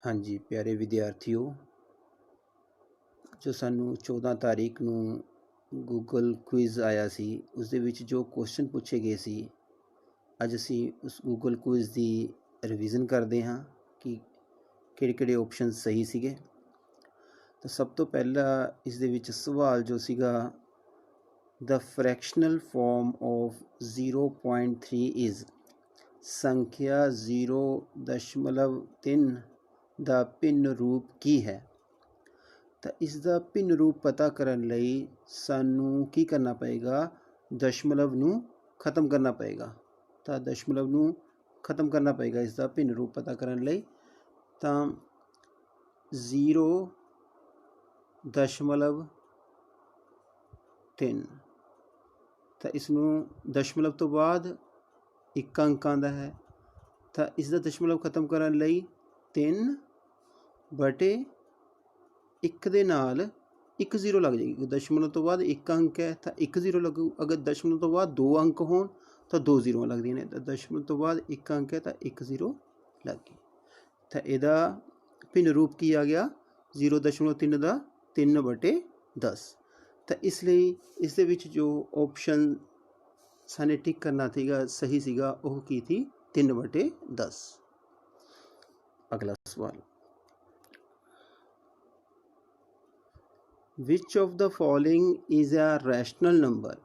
हाँ जी प्यारे विद्यार्थियों, जो सानू 14 तारीख ਨੂੰ गूगल क्विज़ आया सी उस दे विच जो क्वेश्चन पूछे गए सी, अज असी उस गूगल क्विज़ की रिविज़न करते हाँ कि किहड़े ऑप्शन सही सीगे। तो सब तो पहला इस दे विच सवाल जो सीगा, the fractional form of 0.3 is, संख्या 0.3 ਦਾ ਭਿੰਨ रूप की है। तो इसका भिन्न रूप पता करने लई सानू की करना पएगा, दशमलव नू खत्म करना पएगा। तो दशमलव नू खत्म करना पएगा इसका भिन्न रूप पता करने लई। तो 0.3 तो इसनू दशमलव तो बाद एक अंक आंदा है। तो इसका दशमलव खत्म करने लई 3/1 ਦੇ ਨਾਲ 1 0 ਲੱਗ ਜਾਏਗੀ। दशमलव तो बाद एक अंक है तो 1 0 लगू। अगर दशमलव तो बाद 2 अंक हो तो 2 0 लगदियां ने। तो दशमलव तो बाद एक अंक है तो 1 0 लग गई। तो यदा भिन्न रूप की आ गया 0.3 का 3/10। तो इसलिए इस दे विच जो ऑप्शन साने टिक करना सीगा सही सीगा वह की थी 3/10। अगला सवाल, which of the following is a rational number.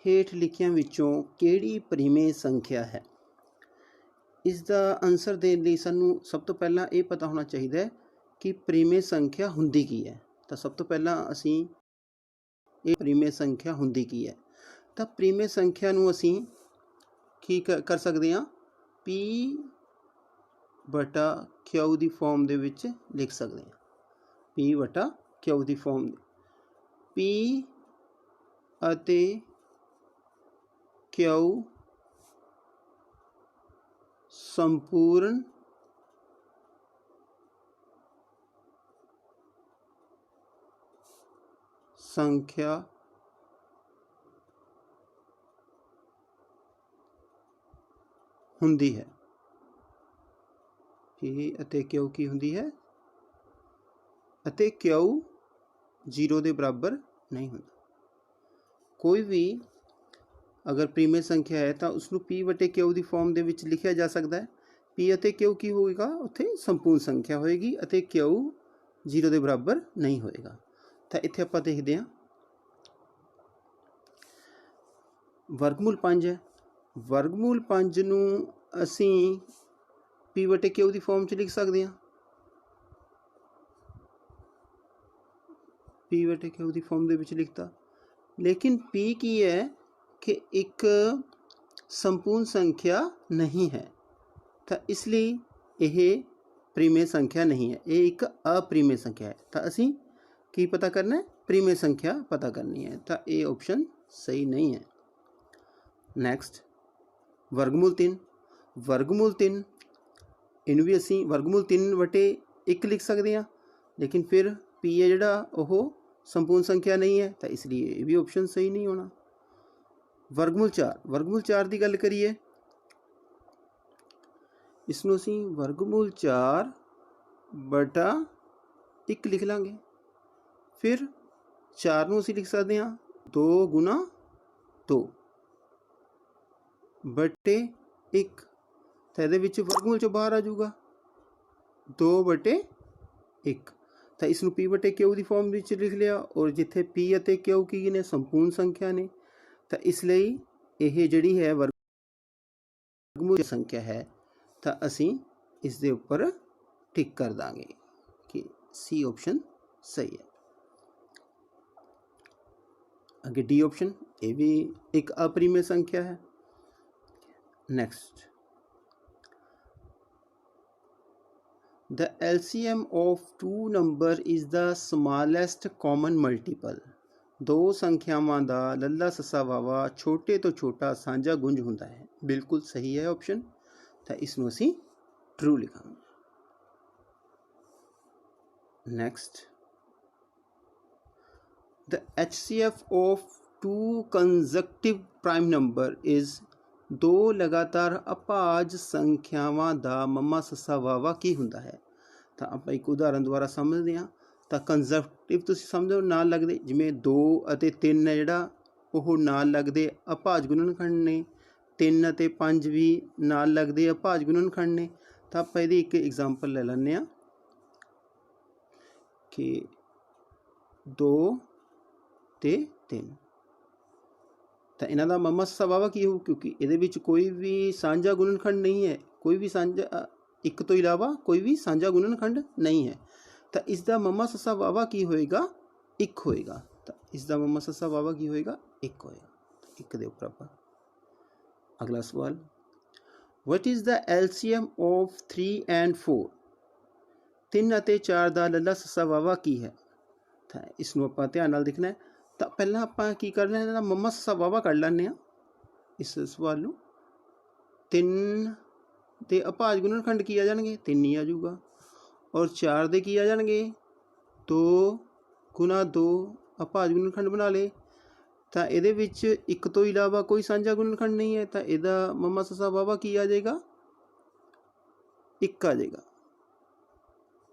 हेठ लिखियां विचों किहड़ी परिमेय संख्या है। इसका आंसर देने लई सानू सब तो पहला ये पता होना चाहिए कि परिमेय संख्या हुंदी की है। तो सब तो पहला असी ये परिमेय संख्या हुंदी की है। तो परिमेय संख्या नू असी की कर सकते हैं, P/Q की फॉर्म दे विच लिख सकते हैं। P/Q की फॉर्म P अते Q संपूर्ण संख्या हुंदी है। P अते Q की हुंदी है अते Q 0 के बराबर नहीं होता। कोई भी अगर परिमेय संख्या है तो उसनू P/Q की फॉर्म दे विच लिखिया जा सकता है। P अते Q की होएगा उत्थे संपूर्ण संख्या होएगी अते Q 0 के बराबर नहीं होएगा। तो इत्थे आपां देखदे हां, वर्गमूल 5 है। वर्गमूल 5 नू असी P/Q की फॉर्म च लिख सकते हैं। P/Q की फॉर्म दे विच लिखता, लेकिन P की है कि एक संपूर्ण संख्या नहीं है। तो इसलिए यह परिमेय संख्या नहीं है, ये एक अपरिमेय संख्या है। तो असी की पता करना है, परिमेय संख्या पता करनी है। तो ये ऑप्शन सही नहीं है। नैक्सट, वर्गमूल 3। वर्गमूल 3 इन भी असी वर्गमूल 3/1 लिख सकते हैं, लेकिन फिर P है जिहड़ा ओह संपूर्ण संख्या नहीं है। तो इसलिए ये भी ऑप्शन सही नहीं होना। वर्गमूल 4। वर्गमूल 4 की गल करिए, इसनू असी वर्गमूल 4/1 लिख लांगे। फिर 4 नू असी लिख सकते हैं 2 गुना 2/1। तो ये वर्गमूल चो बाहर आ जाऊगा 2/1। तो इसनू P/Q की फॉर्म में लिख लिया, और जिथे P अते Q की ने संपूर्ण संख्या ने। तो इसलिए यह जिहड़ी है वर्गमूल संख्या है। तो असी इस दे उपर टिक कर देंगे कि सी ऑप्शन सही है। आगे डी ऑप्शन, ये भी एक अपरिमेय संख्या है। Next, the LCM of 2 number is the smallest common multiple. दो संख्यावां दा लल्ला ससा वावा छोटे तो छोटा साझा गुंज हुंदा है। बिल्कुल सही है ऑप्शन। तो इसनू असी ट्रू लिखांगे। Next, the HCF of 2 consecutive prime number is. दो लगातार अभाज संख्यावां दा मम्मा ससा वावा की हुंदा है। ਤਾਂ ਆਪਾਂ ਇੱਕ ਉਦਾਹਰਨ ਦੁਆਰਾ ਸਮਝਦੇ ਹਾਂ। ਤਾਂ ਕੰਜ਼ਰਵੇਟਿਵ ਤੁਸੀਂ ਸਮਝੋ ਨਾਲ ਲੱਗਦੇ, ਜਿਵੇਂ 2 ਅਤੇ 3 ਹੈ ਜਿਹੜਾ ਉਹ ਨਾਲ ਲੱਗਦੇ ਅਭਾਜ ਗੁਣਨਖੰਡ ਨੇ, 3 ਅਤੇ 5 ਵੀ ਨਾਲ ਲੱਗਦੇ ਅਭਾਜ ਗੁਣਨਖੰਡ ਨੇ। ਤਾਂ ਆਪਾਂ ਇਹਦੀ ਇੱਕ ਐਗਜ਼ਾਮਪਲ ਲੈ ਲੈਂਦੇ ਹਾਂ ਕਿ 2 ਤੇ 3, ਤਾਂ ਇਹਨਾਂ ਦਾ ਮਮਾ ਸੱਸਾ ਵਾਵਾ ਕੀ ਹੋਊ, ਕਿਉਂਕਿ ਇਹਦੇ ਵਿੱਚ ਕੋਈ ਵੀ ਸਾਂਝਾ ਗੁਣਨਖੰਡ ਨਹੀਂ ਹੈ, ਕੋਈ ਵੀ ਸਾਂਝਾ, ਇੱਕ ਤੋਂ ਇਲਾਵਾ ਕੋਈ ਵੀ ਸਾਂਝਾ ਗੁਣਨਖੰਡ ਨਹੀਂ ਹੈ। ਤਾਂ ਇਸ ਦਾ ਮਮਾ ਸੱਸਾ ਵਾਵਾ ਕੀ ਹੋਏਗਾ, 1 ਹੋਏਗਾ। ਤਾਂ ਇਸ ਦਾ ਮਮਾ ਸੱਸਾ ਵਾਵਾ ਕੀ ਹੋਏਗਾ, 1 ਹੋਏਗਾ। 1 ਦੇ ਉੱਪਰ ਆਪਾਂ ਅਗਲਾ ਸਵਾਲ, what is the LCM of 3 and 4? 3 ਅਤੇ 4 ਦਾ ਲੱਲਾ ਸੱਸਾ ਵਾਵਾ ਕੀ ਹੈ? ਤਾਂ ਇਸ ਨੂੰ ਆਪਾਂ ਧਿਆਨ ਨਾਲ ਦੇਖਣਾ ਹੈ। ਤਾਂ ਪਹਿਲਾਂ ਆਪਾਂ ਕੀ ਕਰਨਾ, ਇਹਦਾ ਮਮਾ ਸੱਸਾ ਵਾਵਾ ਕੱਢ ਲੈਂਦੇ ਹਾਂ ਇਸ ਸਵਾਲ ਨੂੰ। 3 ਦੇ ਅਭਾਜ ਗੁਣਨਖੰਡ ਕੀ ਆ ਜਾਣਗੇ, 3 ਹੀ ਆ ਜਾਊਗਾ। ਔਰ 4 ਦੇ ਕੀ ਆ ਜਾਣਗੇ, 2 ਗੁਣਾ 2 ਅਭਾਜ ਗੁਣਨਖੰਡ ਬਣਾ ਲਏ। ਤਾਂ ਇਹਦੇ ਵਿੱਚ 1 ਤੋਂ ਇਲਾਵਾ ਕੋਈ ਸਾਂਝਾ ਗੁਣਨਖੰਡ ਨਹੀਂ ਹੈ, ਤਾਂ ਇਹਦਾ ਮਮਾ ਸੱਸਾ ਵਾਵਾ ਕੀ ਆ ਜਾਏਗਾ, 1 ਆ ਜਾਏਗਾ।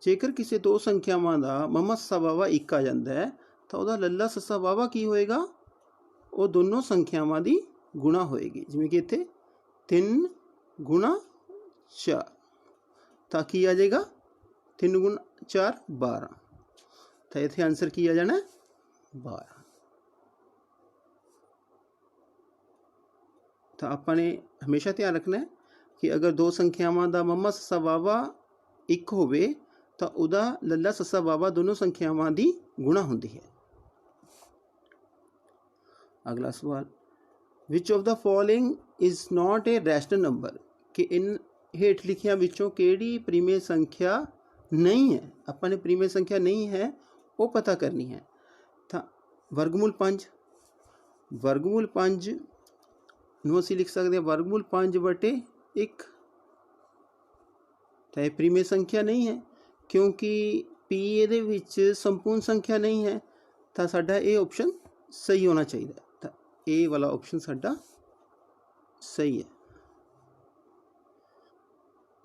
ਜੇਕਰ ਕਿਸੇ ਦੋ ਸੰਖਿਆਵਾਂ ਦਾ ਮਮਾ ਸੱਸਾ ਵਾਵਾ 1 ਆ ਜਾਂਦਾ ਹੈ ਤਾਂ ਉਹਦਾ ਲੱਲਾ ਸੱਸਾ ਵਾਵਾ ਕੀ ਹੋਏਗਾ, ਉਹ ਦੋਨੋਂ ਸੰਖਿਆਵਾਂ ਦੀ ਗੁਣਾ ਹੋਏਗੀ। ਜਿਵੇਂ ਕਿ ਇੱਥੇ 3 ਗੁਣਾ 4, ਤਾਂ ਕੀ ਆ ਜਾਏਗਾ, 3 ਗੁਣਾ 4 12। ਤਾਂ ਇੱਥੇ ਆਨਸਰ ਕੀ ਆ ਜਾਣਾ, 12। ਤਾਂ ਆਪਾਂ ਨੇ ਹਮੇਸ਼ਾ ਧਿਆਨ ਰੱਖਣਾ ਹੈ ਕਿ ਅਗਰ ਦੋ ਸੰਖਿਆਵਾਂ ਦਾ ਮਮਾ ਸੱਸਾ ਵਾਵਾ 1 ਹੋਵੇ ਤਾਂ ਉਹਦਾ ਲੱਲਾ ਸੱਸਾ ਵਾਵਾ ਦੋਨੋਂ ਸੰਖਿਆਵਾਂ ਦੀ ਗੁਣਾ ਹੁੰਦੀ ਹੈ। ਅਗਲਾ ਸਵਾਲ, which of the following is not A rational number? ਕਿ ਇਨ ਹੇਠ ਲਿਖਿਆਂ ਵਿੱਚੋਂ ਕਿਹੜੀ ਪ੍ਰੀਮੇ ਸੰਖਿਆ ਨਹੀਂ ਹੈ? ਆਪਾਂ ਨੇ ਪ੍ਰੀਮੇ ਸੰਖਿਆ ਨਹੀਂ ਹੈ ਉਹ ਪਤਾ ਕਰਨੀ ਹੈ। ਤਾਂ ਵਰਗਮੂਲ 5, ਵਰਗਮੂਲ 5 ਨੂੰ ਅਸੀਂ ਲਿਖ ਸਕਦੇ ਹਾਂ ਵਰਗਮੂਲ 5/1। ਤਾਂ ਇਹ ਪ੍ਰੀਮੇ ਸੰਖਿਆ ਨਹੀਂ ਹੈ, ਕਿਉਂਕਿ P ਇਹਦੇ ਵਿੱਚ ਸੰਪੂਰਨ ਸੰਖਿਆ ਨਹੀਂ ਹੈ। ਤਾਂ ਸਾਡਾ ਇਹ ਆਪਸ਼ਨ ਸਹੀ ਹੋਣਾ ਚਾਹੀਦਾ। ਤਾਂ ਇਹ ਵਾਲਾ ਆਪਸ਼ਨ ਸਾਡਾ ਸਹੀ ਹੈ।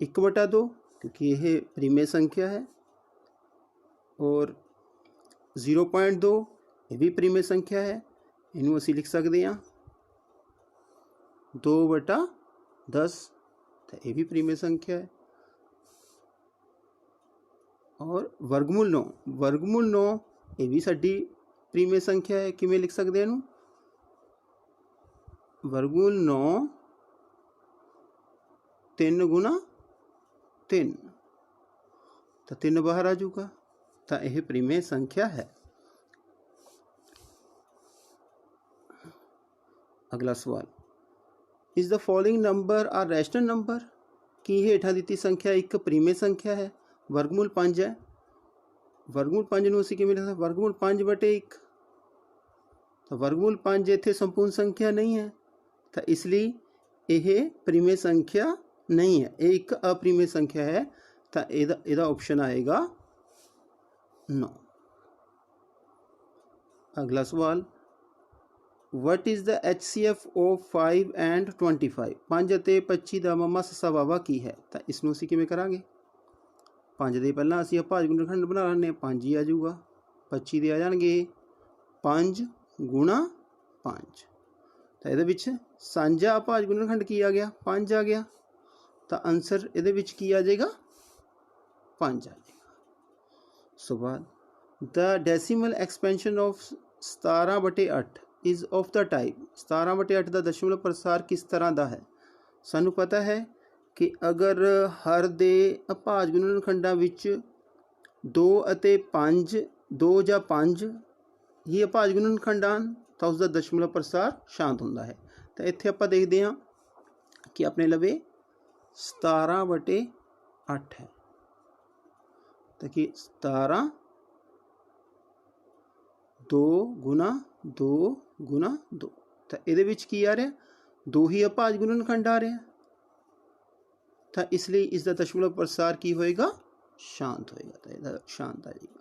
1/2 ਕਿਉਂਕਿ ਇਹ ਪ੍ਰੀਮੇ ਸੰਖਿਆ ਹੈ, ਔਰ 0.2 ਇਹ ਵੀ ਪ੍ਰੀਮੇ ਸੰਖਿਆ ਹੈ। ਇਹਨੂੰ ਅਸੀਂ ਲਿਖ ਸਕਦੇ ਹਾਂ 2/10, ਤਾਂ ਇਹ ਵੀ ਪ੍ਰੀਮੇ ਸੰਖਿਆ ਹੈ। ਔਰ ਵਰਗਮੂਲ 9, ਵਰਗਮੂਲ 9 ਇਹ ਵੀ ਸਾਡੀ ਪ੍ਰੀਮੇ ਸੰਖਿਆ ਹੈ। ਕਿਵੇਂ ਲਿਖ ਸਕਦੇ ਇਹਨੂੰ, ਵਰਗਮੂਲ 9 3 ਗੁਣਾ 3, ਤਾਂ 3 ਬਾਹਰ ਆ ਜਾਊਗਾ। ਤਾਂ ਇਹ ਪ੍ਰੀਮੇ ਸੰਖਿਆ ਹੈ। ਅਗਲਾ ਸਵਾਲ, is the following number are rational number? ਕੀ ਹੇਠਾਂ ਦਿੱਤੀ ਸੰਖਿਆ ਇੱਕ ਪ੍ਰੀਮੇ ਸੰਖਿਆ ਹੈ? ਵਰਗਮੂਲ 5 ਹੈ। ਵਰਗਮੂਲ 5 ਨੂੰ ਅਸੀਂ ਕਿਵੇਂ ਲਿਖਦੇ, ਵਰਗਮੂਲ 5/1। ਤਾਂ ਵਰਗਮੂਲ 5 ਇੱਥੇ ਸੰਪੂਰਨ ਸੰਖਿਆ ਨਹੀਂ ਹੈ, ਤਾਂ ਇਸ ਲਈ ਇਹ ਪ੍ਰੀਮੇ ਸੰਖਿਆ ਨਹੀਂ ਹੈ, ਇਹ ਇੱਕ ਅਪ੍ਰੀਮੇ ਸੰਖਿਆ ਹੈ। ਤਾਂ ਇਹਦਾ ਆਪਸ਼ਨ ਆਏਗਾ 9। ਅਗਲਾ ਸਵਾਲ, what is the HCF of 5 and 25? 5 ਅਤੇ 25 ਦਾ ਮਮਾ ਸੱਸਾ ਵਾਵਾ ਕੀ ਹੈ? ਤਾਂ ਇਸ ਨੂੰ ਅਸੀਂ ਕਿਵੇਂ ਕਰਾਂਗੇ, 5 ਦੇ ਪਹਿਲਾਂ ਅਸੀਂ ਅਭਾਜ ਗੁਣਨਖੰਡ ਬਣਾ ਲੈਂਦੇ ਹਾਂ, 5 ਹੀ ਆ ਜਾਊਗਾ। 25 ਦੇ ਆ ਜਾਣਗੇ 5 ਗੁਣਾ 5। ਤਾਂ ਇਹਦੇ ਵਿੱਚ ਸਾਂਝਾ ਅਭਾਜ ਗੁਣਨਖੰਡ ਕੀ ਆ ਗਿਆ, 5 ਆ ਗਿਆ। ਤਾਂ ਆਨਸਰ ਇਹਦੇ ਵਿੱਚ ਕੀ ਆ ਜਾਏਗਾ, 5 ਆ ਜਾਏਗਾ। ਸਵਾਲ, the decimal expansion of 17/8 is of the type? 17/8 ਦਾ ਦਸ਼ਮਲਵ ਪ੍ਰਸਾਰ ਕਿਸ ਤਰ੍ਹਾਂ ਦਾ ਹੈ? ਸਾਨੂੰ ਪਤਾ ਹੈ ਕਿ ਅਗਰ ਹਰ ਦੇ ਅਭਾਜ ਗੁਣਨਖੰਡਾਂ ਵਿੱਚ 2 ਅਤੇ 5, 2 ਜਾਂ 5 ਹੀ ਅਭਾਜ ਗੁਣਨਖੰਡ ਹਨ ਤਾਂ ਉਸਦਾ ਦਸ਼ਮਲਵ ਪ੍ਰਸਾਰ ਸ਼ਾਂਤ ਹੁੰਦਾ ਹੈ। ਤਾਂ ਇੱਥੇ ਆਪਾਂ ਦੇਖਦੇ ਹਾਂ ਕਿ ਆਪਣੇ ਲਵੇ 17/8 ਹੈ। ਤਾਂ ਕਿ 17 2 ਗੁਣਾ 2 ਗੁਣਾ 2, ਤਾਂ ਇਹਦੇ ਵਿੱਚ ਕੀ ਆ ਰਿਹਾ, 2 ਹੀ ਅਭਾਜ ਗੁਣਨਖੰਡ ਆ ਰਿਹਾ। ਤਾਂ ਇਸ ਲਈ ਇਸ ਦਾ ਦਸ਼ਮਲਵ ਪ੍ਰਸਾਰ ਕੀ ਹੋਏਗਾ, ਸ਼ਾਂਤ ਹੋਏਗਾ। ਤਾਂ ਇਹਦਾ ਸ਼ਾਂਤ ਆ ਜਾਏਗਾ।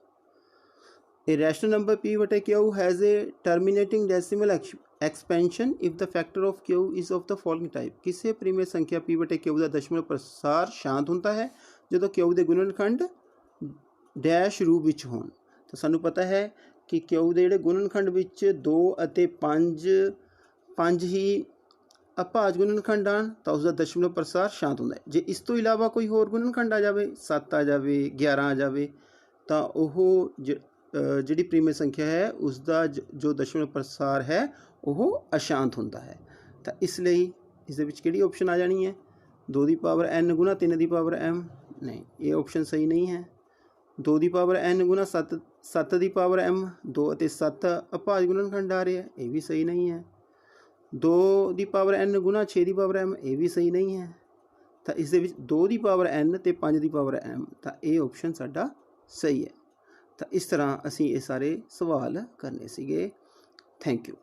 A rational number P/Q has a terminating decimal expansion if the factor of Q is of the following type? ਕਿਸੇ ਪ੍ਰੀਮੇ ਸੰਖਿਆ P/Q ਦਾ ਦਸ਼ਮਲਵ ਪ੍ਰਸਾਰ ਸ਼ਾਂਤ ਹੁੰਦਾ ਹੈ ਜਦੋਂ Q ਦੇ ਗੁਣਨਖੰਡ ਡੈਸ਼ ਰੂਪ ਵਿੱਚ ਹੋਣ। ਤਾਂ ਸਾਨੂੰ ਪਤਾ ਹੈ ਕਿ ਕਿਊ ਦੇ ਜਿਹੜੇ ਗੁਣਨਖੰਡ ਵਿੱਚ 2 ਅਤੇ 5 ਹੀ ਅਭਾਜ ਗੁਣਨਖੰਡ ਹਨ ਤਾਂ ਉਸਦਾ ਦਸ਼ਮਲਵ ਪ੍ਰਸਾਰ ਸ਼ਾਂਤ ਹੁੰਦਾ ਹੈ। ਜੇ ਇਸ ਤੋਂ ਇਲਾਵਾ ਕੋਈ ਹੋਰ ਗੁਣਨਖੰਡ ਆ ਜਾਵੇ, 7 ਆ ਜਾਵੇ, 11 ਆ ਜਾਵੇ, ਤਾਂ ਉਹ ਜਿਹੜੀ ਪ੍ਰੀਮੇ ਸੰਖਿਆ ਹੈ ਉਸਦਾ ਜੋ ਦਸ਼ਮਲਵ ਪ੍ਰਸਾਰ ਹੈ ਉਹ ਅਸ਼ਾਂਤ ਹੁੰਦਾ ਹੈ। ਤਾਂ ਇਸ ਲਈ ਇਸ ਦੇ ਵਿੱਚ ਕਿਹੜੀ ਆਪਸ਼ਨ ਆ ਜਾਣੀ ਹੈ? 2 ਦੀ ਪਾਵਰ n ਗੁਣਾ 3 ਦੀ ਪਾਵਰ m। ਨਹੀਂ, ਇਹ ਆਪਸ਼ਨ ਸਹੀ ਨਹੀਂ ਹੈ। 2 ਦੀ ਪਾਵਰ n ਗੁਣਾ 7 ਦੀ ਪਾਵਰ m, 2 ਅਤੇ 7 ਅਭਾਜ ਗੁਣਨਖੰਡ ਆ ਰਹੇ ਹੈ, ਇਹ ਵੀ ਸਹੀ ਨਹੀਂ ਹੈ। 2 ਦੀ ਪਾਵਰ n ਗੁਣਾ 6 ਦੀ ਪਾਵਰ m, ਇਹ ਵੀ ਸਹੀ ਨਹੀਂ ਹੈ। ਤਾਂ ਇਸ ਦੇ ਵਿੱਚ 2 ਦੀ ਪਾਵਰ n ਅਤੇ 5 ਦੀ ਪਾਵਰ m, ਤਾਂ ਇਹ ਆਪਸ਼ਨ ਸਾਡਾ ਸਹੀ ਹੈ। ਤਾਂ ਇਸ ਤਰ੍ਹਾਂ ਅਸੀਂ ਇਹ ਸਾਰੇ ਸਵਾਲ ਕਰਨੇ ਸੀਗੇ। Thank you.